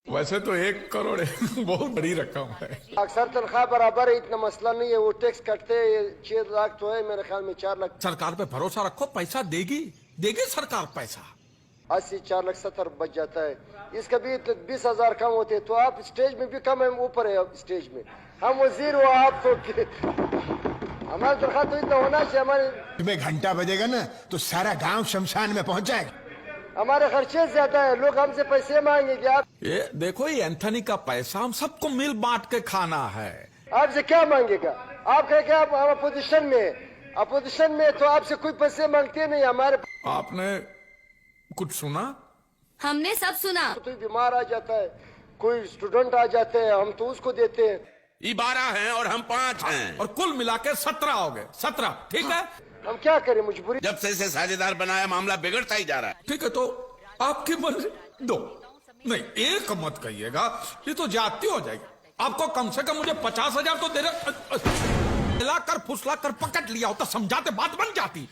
वैसे तो 1 करोड़ बहुत बड़ी रकम है। अक्सर तनख्वाह बराबर है, इतना मसला नहीं है। वो टैक्स कटते 6 लाख तो है, मेरे ख्याल में 4 लाख। सरकार पे भरोसा रखो, पैसा देगी देगी सरकार पैसा। 80 4,70,000 बच जाता है। इसका भी 20,000 कम होते तो आप स्टेज में भी कम है, ऊपर है स्टेज में। हम वजीर हो, आप तो हमारा तनख्वाह तो इतना होना चाहिए। हमारे तुम्हें घंटा बजेगा ना तो सारा गांव शमशान में पहुंच जाएगा। हमारे खर्चे ज्यादा है, लोग हमसे पैसे मांगेंगे। आप ये देखो, ये एंथनी का पैसा हम सबको मिल बांट के खाना है। आपसे क्या मांगेगा? आप कहे कि आप हम अपोजिशन में, अपोजिशन में तो आपसे कोई पैसे मांगते नहीं। हमारे आपने कुछ सुना? हमने सब सुना। कोई बीमार आ जाता है, कोई स्टूडेंट आ जाते हैं, हम तो उसको देते हैं। ये 12 हैं और हम 5 हैं, और कुल मिला के 17 हो गए। 17, ठीक है? हम क्या करें, मजबूरी। जब से इसे साझेदार बनाया मामला बिगड़ता ही जा रहा है। ठीक है, तो आपकी मर्जी। 2 नहीं, 1 मत कहिएगा, ये तो जाती हो जाएगी। आपको कम से कम मुझे 50,000 तो दे रहे। कर फुसला कर पकड़ लिया होता, समझाते बात बन जाती।